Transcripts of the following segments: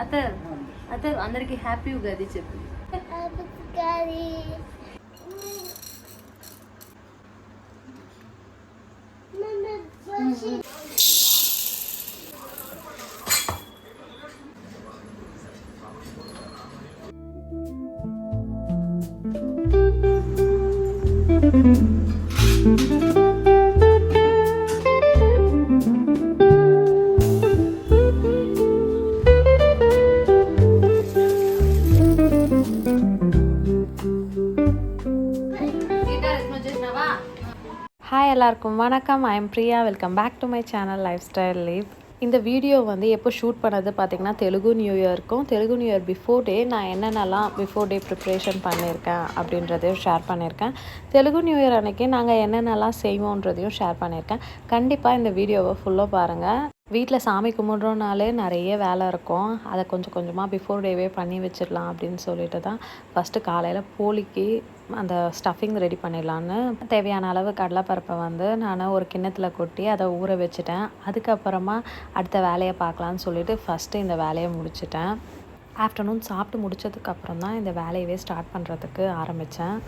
అతర్ అతర్ అందరికి హ్యాపీ ఉగాది చెప్పు. ஹாய் எல்லாருக்கும் வணக்கம். I am Priya. Welcome back to my channel lifestyle live. இந்த வீடியோ வந்து எப்போ ஷூட் பண்ணது பார்த்திங்கன்னா தெலுங்கு நியூ இயருக்கும் Telugu new year before day நான் என்னென்னலாம் பிஃபோர் டே ப்ரிப்ரேஷன் பண்ணியிருக்கேன் அப்படின்றதையும் ஷேர் பண்ணியிருக்கேன். தெலுங்கு நியூ இயர் அன்றைக்கி நாங்கள் என்னென்னலாம் செய்வோன்றதையும் ஷேர் பண்ணியிருக்கேன். கண்டிப்பாக இந்த வீடியோவை ஃபுல்லாக பாருங்கள். வீட்டில் சாமி கும்பிட்றோனாலே நிறைய வேலை இருக்கும். அதை கொஞ்சம் கொஞ்சமாக பிஃபோர் டேவே பண்ணி வச்சிடலாம் அப்படின்னு சொல்லிட்டு தான் ஃபஸ்ட்டு காலையில் போலிக்கு அந்த ஸ்டஃபிங் ரெடி பண்ணிடலான்னு தேவையான அளவு கடலைப்பருப்பை வந்து நான் ஒரு கிண்ணத்தில் கொட்டி அதை ஊற வச்சுட்டேன். அதுக்கப்புறமா அடுத்த வேலையை பார்க்கலான்னு சொல்லிட்டு ஃபஸ்ட்டு இந்த வேலையை முடிச்சிட்டேன். ஆஃப்டர்நூன் சாப்பிட்டு முடித்ததுக்கப்புறம் தான் இந்த வேலையவே ஸ்டார்ட் பண்ணுறதுக்கு ஆரம்பித்தேன்.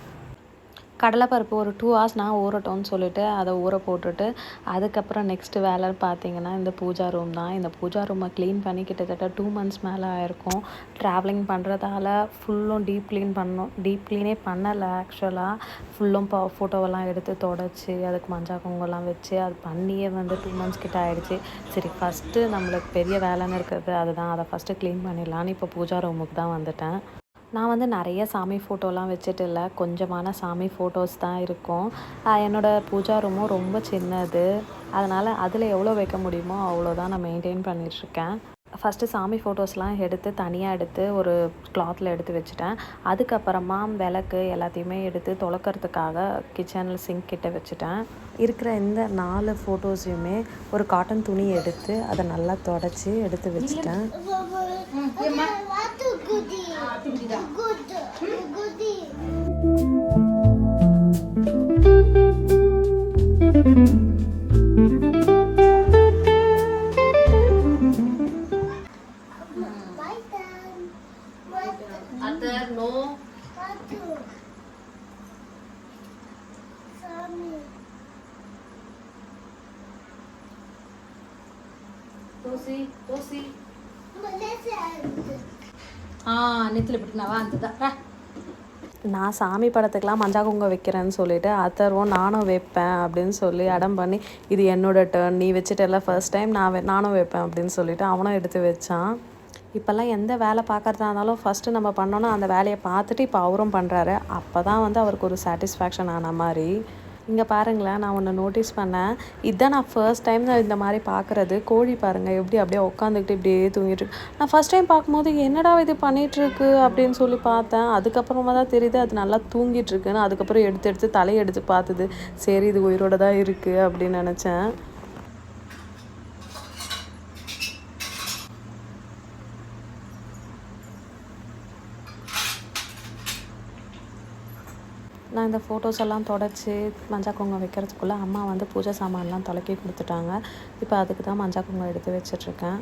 கடலைப்பருப்பு ஒரு 2 hours நான் ஊறட்டோன்னு சொல்லிட்டு அதை ஊற போட்டுட்டு அதுக்கப்புறம் நெக்ஸ்ட்டு வேலைன்னு பார்த்தீங்கன்னா இந்த பூஜா ரூம் தான். இந்த பூஜா ரூமை க்ளீன் பண்ணி கிட்டத்தட்ட 2 months மேலே ஆயிருக்கும். ட்ராவலிங் பண்ணுறதால ஃபுல்லும் டீப் க்ளீனே பண்ணலை. ஆக்சுவலாக ஃபுல்லும் ஃபோட்டோவெல்லாம் எடுத்து தொடச்சி அதுக்கு மஞ்சள் குங்குமம்லாம் வச்சு அது பண்ணியே வந்து 2 months கிட்ட ஆகிடுச்சு. சரி ஃபஸ்ட்டு நம்மளுக்கு பெரிய வேலைன்னு இருக்கிறது அதுதான், அதை ஃபஸ்ட்டு க்ளீன் பண்ணிடலான்னு இப்போ பூஜா ரூமுக்கு தான் வந்துட்டேன். நான் வந்து நிறைய சாமி ஃபோட்டோலாம் வச்சுட்டு இல்லை, கொஞ்சமான சாமி ஃபோட்டோஸ் தான் இருக்கும். என்னோடய பூஜா ரூமும் ரொம்ப சின்னது, அதனால் அதில் எவ்வளோ வைக்க முடியுமோ அவ்வளோதான் நான் மெயின்டைன் பண்ணிகிட்ருக்கேன். ஃபஸ்ட்டு சாமி ஃபோட்டோஸ்லாம் எடுத்து தனியாக எடுத்து ஒரு கிளாத்தில் எடுத்து வச்சுட்டேன். அதுக்கப்புறமா விளக்கு எல்லாத்தையுமே எடுத்து துலக்கிறதுக்காக கிச்சனில் சிங்க் கிட்ட வச்சுட்டேன். இருக்கிற இந்த 4 ஃபோட்டோஸையுமே ஒரு காட்டன் துணி எடுத்து அதை நல்லா தொடச்சி எடுத்து வச்சுட்டேன். Atar no. Tosi. நெத்தில பிடினாவா அந்த நான் சாமி படத்துக்கெலாம் மஞ்சள் குங்குமம் வைக்கிறேன்னு சொல்லிவிட்டு அத்தர்வும் நானும் வைப்பேன் அப்படின்னு சொல்லி அடம் பண்ணி இது என்னோட டர்ன், நீ வச்சுட்டல ஃபர்ஸ்ட் டைம் நானும் வைப்பேன் அப்படின்னு சொல்லிவிட்டு அவனும் எடுத்து வச்சான். இப்போல்லாம் எந்த வேலை பார்க்குறதா இருந்தாலும் ஃபஸ்ட்டு நம்ம பண்ணோன்னா அந்த வேலையை பார்த்துட்டு இப்போ அவரும் பண்ணுறாரு. அப்போ தான் வந்து அவருக்கு ஒரு சாட்டிஸ்ஃபேக்ஷன் ஆன மாதிரி. இங்கே பாருங்களேன், நான் ஒன்று நோட்டீஸ் பண்ணேன். இதுதான் நான் ஃபர்ஸ்ட் டைம் நான் இந்த மாதிரி பார்க்குறது. கோழி பாருங்கள் எப்படி அப்படியே உட்காந்துக்கிட்டு இப்படியே தூங்கிட்டு இருக்கு. நான் ஃபஸ்ட் டைம் பார்க்கும்போது என்னடா இது பண்ணிகிட்ருக்கு அப்படின்னு சொல்லி பார்த்தேன். அதுக்கப்புறமா தான் தெரியுது அது நல்லா தூங்கிட்டு இருக்குன்னு. அதுக்கப்புறம் எடுத்து தலையை எடுத்து பார்த்தது, சரி இது உயிரோட தான் இருக்குது அப்படின்னு நினச்சேன். நான் இந்த ஃபோட்டோஸ் எல்லாம் தொடச்சி மஞ்சள் குங்குமம் வைக்கிறதுக்குள்ளே அம்மா வந்து பூஜை சாமான்லாம் தொலைக்கி கொடுத்துட்டாங்க. இப்போ அதுக்கு தான் மஞ்சள் குங்குமம் எடுத்து வச்சிட்ருக்கேன்.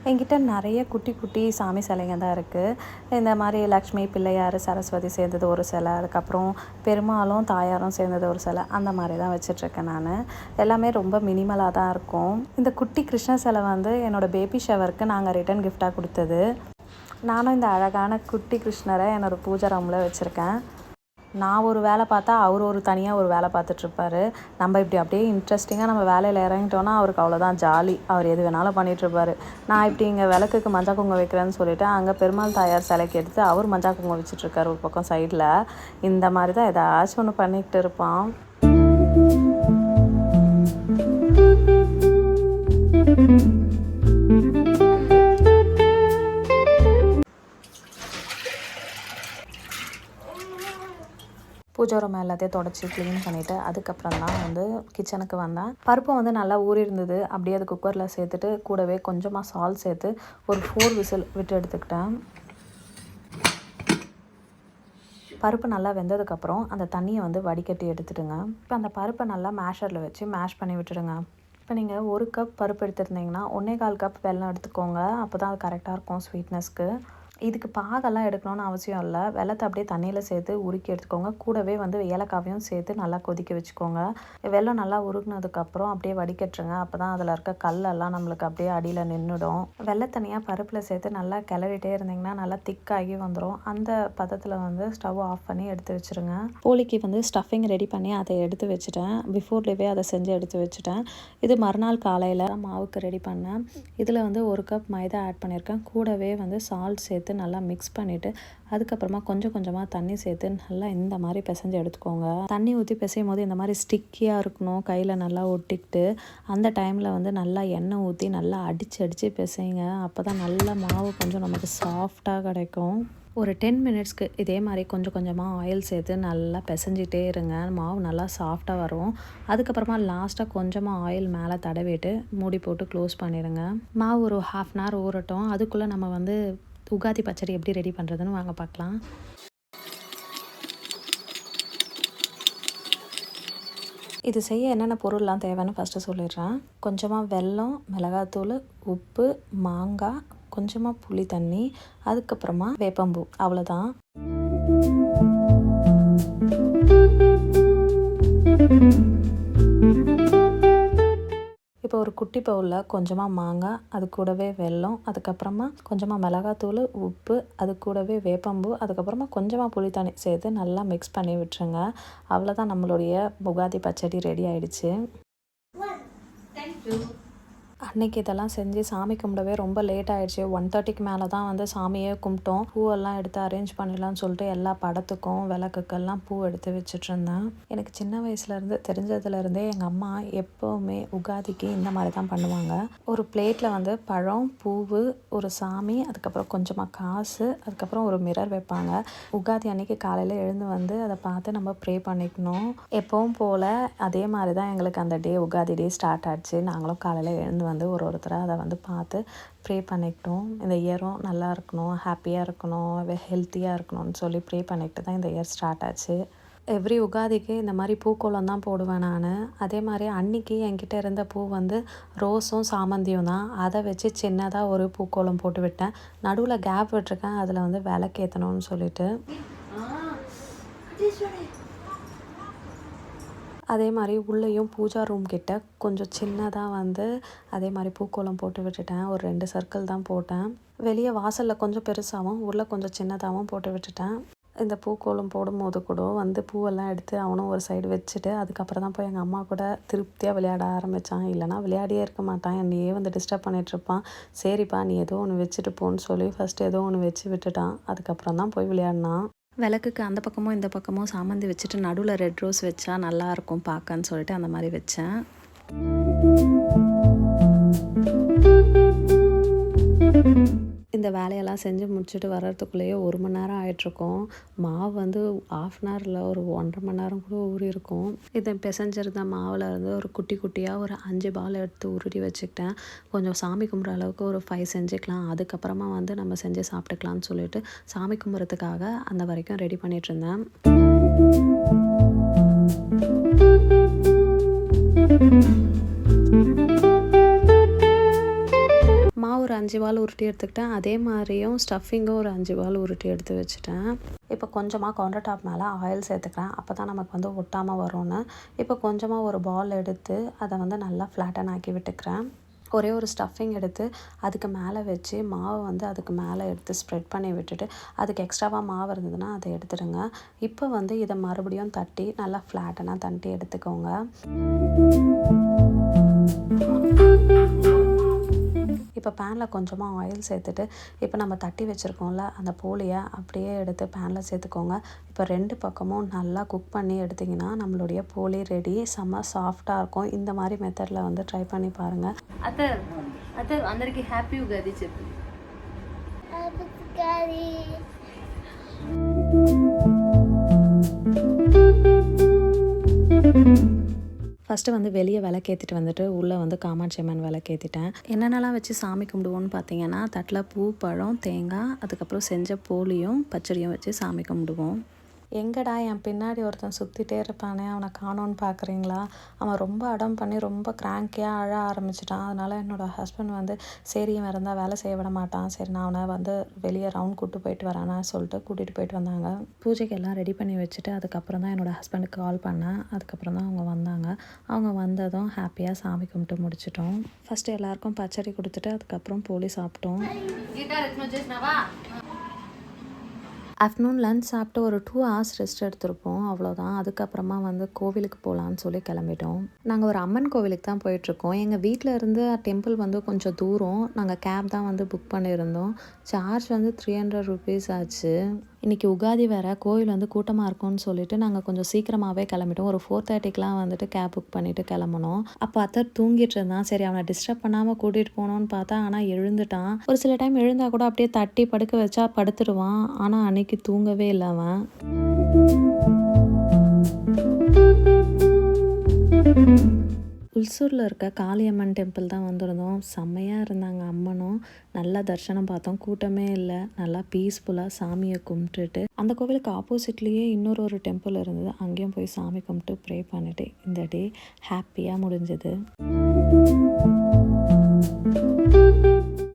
என்கிட்ட நிறைய குட்டி குட்டி சாமி சிலைங்க தான் இருக்குது. இந்த மாதிரி லக்ஷ்மி, பிள்ளையார், சரஸ்வதி சேர்ந்தது ஒரு சிலை, அதுக்கப்புறம் பெருமாளும் தாயாரும் சேர்ந்தது ஒரு சிலை, அந்த மாதிரி தான் வச்சிட்ருக்கேன் நான். எல்லாமே ரொம்ப மினிமலாக தான் இருக்கும். இந்த குட்டி கிருஷ்ண சிலை வந்து என்னோடய பேபி ஷவருக்கு நாங்கள் ரிட்டன் கிஃப்டாக கொடுத்தது. நானும் இந்த அழகான குட்டி கிருஷ்ணரை என்னோடய பூஜை ரூமில் வச்சுருக்கேன். நான் ஒரு வேலை பார்த்தா அவர் ஒரு தனியாக ஒரு வேலை பார்த்துட்ருப்பாரு. நம்ம இப்படி அப்படியே இன்ட்ரெஸ்டிங்காக நம்ம வேலையில் இறங்கிட்டோன்னா அவருக்கு அவ்வளோதான் ஜாலி. அவர் எது வேணாலும் பண்ணிகிட்ருப்பாரு. நான் இப்படி இங்கே விளக்குக்கு மஞ்சள் குங்குமம் வைக்கிறேன்னு சொல்லிவிட்டு அங்கே பெருமாள் தாயார் சிலைக்கு எடுத்து அவர் மஞ்சள் குங்குமம் வச்சுட்ருக்காரு ஒரு பக்கம் சைடில். இந்த மாதிரி தான் ஏதாச்சும் ஒன்று பண்ணிக்கிட்டு இருப்பான். பூஜை ரூம் எல்லாத்தையும் தொடச்சி க்ளீன் பண்ணிவிட்டு அதுக்கப்புறம் தான் வந்து கிச்சனுக்கு வந்தேன். பருப்பு வந்து நல்லா ஊறி இருந்தது. அப்படியே அது குக்கரில் சேர்த்துட்டு கூடவே கொஞ்சமாக சால்ட் சேர்த்து ஒரு 4 விசில் விட்டு எடுத்துக்கிட்டேன். பருப்பு நல்லா வெந்ததுக்கப்புறம் அந்த தண்ணியை வந்து வடிகட்டி எடுத்துடுங்க. இப்போ அந்த பருப்பை நல்லா மேஷரில் வச்சு மேஷ் பண்ணி விட்டுடுங்க. இப்போ நீங்கள் 1 கப் பருப்பு எடுத்துருந்தீங்கன்னா 1.25 கப் வெல்லம் எடுத்துக்கோங்க. அப்போ தான் அது கரெக்டாக இருக்கும் ஸ்வீட்னஸ்க்கு. இதுக்கு பாகெல்லாம் எடுக்கணும்னு அவசியம் இல்லை. வெல்லத்தை அப்படியே தண்ணியில் சேர்த்து உருக்கி எடுத்துக்கோங்க. கூடவே வந்து ஏலக்காவையும் சேர்த்து நல்லா கொதிக்க வச்சுக்கோங்க. வெல்லம் நல்லா உருக்குனதுக்கப்புறம் அப்படியே வடிகட்டுருங்க. அப்போ தான் அதில் இருக்க கல்லெல்லாம் நம்மளுக்கு அப்படியே அடியில் நின்றுடும். வெள்ளத்தனியாக பருப்பில் சேர்த்து நல்லா கிளறிட்டே இருந்திங்கன்னா நல்லா திக்காகி வந்துடும். அந்த பதத்தில் வந்து ஸ்டவ் ஆஃப் பண்ணி எடுத்து வச்சுருங்க. போலிக்கு வந்து ஸ்டஃபிங் ரெடி பண்ணி அதை எடுத்து வச்சுட்டேன். பிஃபோர்லேயே அதை செஞ்சு எடுத்து வச்சுட்டேன். இது மறுநாள் காலையில் மாவுக்கு ரெடி பண்ணேன். இதில் வந்து 1 கப் மைதா ஆட் பண்ணியிருக்கேன். கூடவே வந்து சால்ட் சேர்த்து நல்லா மிக்ஸ் பண்ணிவிட்டு அதுக்கப்புறமா கொஞ்சம் கொஞ்சமாக தண்ணி சேர்த்து நல்லா இந்த மாதிரி பிசைஞ்சு எடுத்துக்கோங்க. தண்ணி ஊற்றி பிசையும் போது இந்த மாதிரி ஸ்டிக்கியாக இருக்கணும், கையில் நல்லா ஒட்டிக்கிட்டு. அந்த டைமில் வந்து நல்லா எண்ணெய் ஊற்றி நல்லா அடித்து பிசைங்க. அப்போ தான் நல்லா மாவு கொஞ்சம் நமக்கு சாஃப்டாக கிடைக்கும். ஒரு 10 மினிட்ஸ்க்கு இதே மாதிரி கொஞ்சம் கொஞ்சமாக ஆயில் சேர்த்து நல்லா பிசைஞ்சிட்டே இருங்க. மாவு நல்லா சாஃப்டாக வரும். அதுக்கப்புறமா லாஸ்ட்டாக கொஞ்சமாக ஆயில் மேலே தடவிட்டு மூடி போட்டு க்ளோஸ் பண்ணிடுங்க. மாவு ஒரு 1/2 அன் ஹவர் ஊறட்டும். அதுக்குள்ளே நம்ம வந்து உகாதி பச்சடி எப்படி ரெடி பண்ணுறதுன்னு வாங்க பார்க்கலாம். இது செய்ய என்னென்ன பொருள்லாம் தேவைன்னு ஃபஸ்ட்டு சொல்லிடுறேன். கொஞ்சமாக வெல்லம், மிளகாத்தூள், உப்பு, மாங்காய், கொஞ்சமாக புளி தண்ணி, அதுக்கப்புறமா வேப்பம்பூ. அவ்வளோதான். இப்போ ஒரு குட்டி பவுலில் கொஞ்சமாக மாங்காய், அது கூடவே வெல்லம், அதுக்கப்புறமா கொஞ்சமாக மிளகாத்தூள், உப்பு, அது கூடவே வேப்பம்பூ, அதுக்கப்புறமா கொஞ்சமாக புளி தண்ணி சேர்த்து நல்லா மிக்ஸ் பண்ணி விட்டுருங்க. அவ்வளோதான், நம்மளுடைய உகாதி பச்சடி ரெடி ஆயிடுச்சு. அன்றைக்கி இதெல்லாம் செஞ்சு சாமி கும்பிடவே ரொம்ப லேட் ஆகிடுச்சு. 1:30க்கு மேலே தான் வந்து சாமியே கும்பிட்டோம். பூவெல்லாம் எடுத்து அரேஞ்ச் பண்ணிடலான்னு சொல்லிட்டு எல்லா படத்துக்கும் விளக்குக்கெல்லாம் பூ எடுத்து வச்சுட்ருந்தேன். எனக்கு சின்ன வயசுலேருந்து தெரிஞ்சதுலேருந்தே எங்கள் அம்மா எப்போவுமே உகாதிக்கு இந்த மாதிரி தான் பண்ணுவாங்க. ஒரு பிளேட்டில் வந்து பழம், பூவு, ஒரு சாமி, அதுக்கப்புறம் கொஞ்சமாக காசு, அதுக்கப்புறம் ஒரு மிரர் வைப்பாங்க. உகாதி அன்றைக்கி காலையில் எழுந்து வந்து அதை பார்த்து நம்ம ப்ரே பண்ணிக்கணும். எப்பவும் போல் அதே மாதிரி தான் எங்களுக்கு அந்த உகாதி டே ஸ்டார்ட் ஆச்சு. நாங்களும் காலையில் எழுந்து வந்து ஒருத்தராக அதை வந்து பார்த்து ப்ரே பண்ணிக்கிட்டோம். இந்த இயரும் நல்லா இருக்கணும், ஹாப்பியாக இருக்கணும், ஹெல்த்தியாக இருக்கணும்னு சொல்லி ப்ரே பண்ணிக்கிட்டு தான் இந்த இயர் ஸ்டார்ட் ஆச்சு. எவ்ரி உகாதிக்கு இந்த மாதிரி பூக்கோலம் தான் போடுவேன் நான். அதே மாதிரி அன்றைக்கி என்கிட்ட இருந்த பூ வந்து ரோஸும் சாமந்தியும் தான். அதை வச்சு சின்னதாக ஒரு பூக்கோலம் போட்டு விட்டேன். நடுவில் கேப் விட்டுருக்கேன், அதில் வந்து விளக்கேற்றணும்னு சொல்லிட்டு. அதே மாதிரி உள்ளேயும் பூஜா ரூம் கிட்ட கொஞ்சம் சின்னதாக வந்து அதே மாதிரி பூக்கோலம் போட்டு விட்டுட்டேன். ஒரு 2 சர்க்கிள் தான் போட்டேன். வெளியே வாசலில் கொஞ்சம் பெருசாகவும் உள்ளே கொஞ்சம் சின்னதாகவும் போட்டு விட்டுட்டேன். இந்த பூக்கோலம் போடும்போது கூட வந்து பூவெல்லாம் எடுத்து அவனும் ஒரு சைடு வச்சுட்டு அதுக்கப்புறம் தான் போய் எங்கள் அம்மா கூட திருப்தியாக விளையாட ஆரம்பித்தான். இல்லைனா விளையாடியே இருக்க மாட்டான், என்னையே வந்து டிஸ்டர்ப் பண்ணிகிட்ருப்பான். சரிப்பா நீ ஏதோ ஒன்று வச்சுட்டு போன்னு சொல்லி ஃபஸ்ட்டு ஏதோ ஒன்று வச்சு விட்டுட்டான். அதுக்கப்புறம் தான் போய் விளையாடினான். விளக்குக்கு அந்த பக்கமும் இந்த பக்கமும் சாமந்தி வச்சுட்டு நடுவில் ரெட் ரோஸ் வச்சா நல்லாயிருக்கும் பார்க்கன்னு சொல்லிட்டு அந்த மாதிரி வச்சேன். இந்த வேலையெல்லாம் செஞ்சு முடிச்சுட்டு வர்றதுக்குள்ளேயே 1 மணி நேரம் ஆகிட்ருக்கோம். மாவு வந்து 1/2 அன் ஹவரில் ஒரு 1.5 மணி நேரம் கூட ஊறி இருக்கும். இதை பிசைஞ்சிருந்த மாவில் இருந்து ஒரு குட்டியாக ஒரு 5 பால் எடுத்து உருட்டி வச்சுக்கிட்டேன். கொஞ்சம் சாமி கும்பிட்ற அளவுக்கு ஒரு 5 செஞ்சுக்கலாம், அதுக்கப்புறமா வந்து நம்ம செஞ்சு சாப்பிட்டுக்கலான்னு சொல்லிட்டு சாமி கும்பிட்றதுக்காக அந்த வரைக்கும் ரெடி பண்ணிகிட்டு இருந்தேன். மாவு ஒரு 5 பால் உருட்டி எடுத்துக்கிட்டேன். அதே மாதிரியும் ஸ்டஃபிங்கும் ஒரு 5 பால் உருட்டி எடுத்து வச்சுட்டேன். இப்போ கொஞ்சமாக கவுண்டர் டாப் மேலே ஆயில் சேர்த்துக்கிறேன். அப்போ தான் நமக்கு வந்து ஒட்டாமல் வரும்னு. இப்போ கொஞ்சமாக ஒரு பால் எடுத்து அதை வந்து நல்லா ஃப்ளாட்டன் ஆக்கி விட்டுக்கிறேன். ஒரே ஒரு ஸ்டஃபிங் எடுத்து அதுக்கு மேலே வச்சு மாவை வந்து அதுக்கு மேலே எடுத்து ஸ்ப்ரெட் பண்ணி விட்டுட்டு அதுக்கு எக்ஸ்ட்ராவாக மாவு இருந்ததுன்னா அதை எடுத்துடுங்க. இப்போ வந்து இதை மறுபடியும் தட்டி நல்லா ஃப்ளாட்டனாக தட்டி எடுத்துக்கோங்க. இப்போ பேனில் கொஞ்சமாக ஆயில் சேர்த்துட்டு இப்போ நம்ம தட்டி வச்சுருக்கோம்ல அந்த போலியை அப்படியே எடுத்து பேனில் சேர்த்துக்கோங்க. இப்போ 2 பக்கமும் நல்லா குக் பண்ணி எடுத்திங்கன்னா நம்மளுடைய போலி ரெடி. செம்ம சாஃப்டாக இருக்கும். இந்த மாதிரி மெத்தடில் வந்து ட்ரை பண்ணி பாருங்கள். అందరికీ హ్యాపీ ఉగాది చెప్పు. ஃபஸ்ட்டு வந்து வெளியே விளக்கேற்றிட்டு வந்துட்டு உள்ளே வந்து காமாட்சி அம்மன் விளக்கேற்றிட்டேன். என்னென்னலாம் வச்சு சாமி கும்பிடுவோன்னு பார்த்தீங்கன்னா தட்டில் பூ, பழம், தேங்காய், அதுக்கப்புறம் செஞ்ச போலியும் பச்சடியும் வச்சு சாமி கும்பிடுவோம். எங்கடா என் பின்னாடி ஒருத்தன் சுற்றிட்டே இருப்பானே, அவனை காணோன்னு பார்க்குறீங்களா? அவன் ரொம்ப அடம் பண்ணி ரொம்ப கிராங்கியாக அழ ஆரம்பிச்சிட்டான். அதனால் என்னோடய ஹஸ்பண்ட் வந்து சரி இவன் இருந்தால் வேலை செய்ய விட மாட்டான், சரி நான் அவனை வந்து வெளியே ரவுண்ட் கூப்பிட்டு போயிட்டு வரானா சொல்லிட்டு கூட்டிகிட்டு போயிட்டு வந்தாங்க. பூஜைக்கு எல்லாம் ரெடி பண்ணி வச்சுட்டு அதுக்கப்புறம் தான் என்னோடய ஹஸ்பண்டுக்கு கால் பண்ணேன். அதுக்கப்புறம் தான் அவங்க வந்தாங்க. அவங்க வந்ததும் ஹாப்பியாக சாமி கும்பிட்டு முடிச்சிட்டோம். ஃபஸ்ட்டு எல்லாருக்கும் பச்சடி கொடுத்துட்டு அதுக்கப்புறம் போலி சாப்பிட்டோம். ஆஃப்டர்நூன் லன்ச் சாப்பிட்டு ஒரு 2 hours ரெஸ்ட் எடுத்திருப்போம், அவ்வளோதான். அதுக்கப்புறமா வந்து கோவிலுக்கு போகலான்னு சொல்லி கிளம்பிட்டோம். நாங்கள் ஒரு அம்மன் கோவிலுக்கு தான் போயிட்டுருக்கோம். எங்கள் வீட்டில் இருந்து டெம்பிள் வந்து கொஞ்சம் தூரம். நாங்கள் கேப் தான் வந்து புக் பண்ணியிருந்தோம். சார்ஜ் வந்து 300 rupees ஆச்சு. இன்றைக்கி உகாதி வேறு, கோவில் வந்து கூட்டமாக இருக்கும்னு சொல்லிட்டு நாங்கள் கொஞ்சம் சீக்கிரமாகவே கிளம்பிட்டோம். ஒரு 4:30க்கெலாம் வந்துட்டு கேப் புக் பண்ணிவிட்டு கிளம்புனோம். அப்போ அத்தர் தூங்கிட்டு இருந்தான். சரி அவனை டிஸ்டர்ப் பண்ணாமல் கூட்டிகிட்டு போகணுன்னு பார்த்தா, ஆனால் எழுந்துட்டான். ஒரு சில டைம் எழுந்தால் கூட அப்படியே தட்டி படுக்க வச்சா படுத்துடுவான். ஆனால் அன்னைக்கு தூங்கவே இல்லை அவன். உல்சூரில் இருக்க காளியம்மன் டெம்பிள் தான் வந்திருந்தோம். செம்மையாக இருந்தாங்க அம்மனும். நல்லா தரிசனம் பார்த்தோம், கூட்டமே இல்லை. நல்லா பீஸ்ஃபுல்லாக சாமியை கும்பிட்டுட்டு அந்த கோவிலுக்கு ஆப்போசிட்லேயே இன்னொரு டெம்பிள் இருந்தது. அங்கேயும் போய் சாமி கும்பிட்டு ப்ரே பண்ணிவிட்டு இந்த டே ஹாப்பியாக முடிஞ்சது.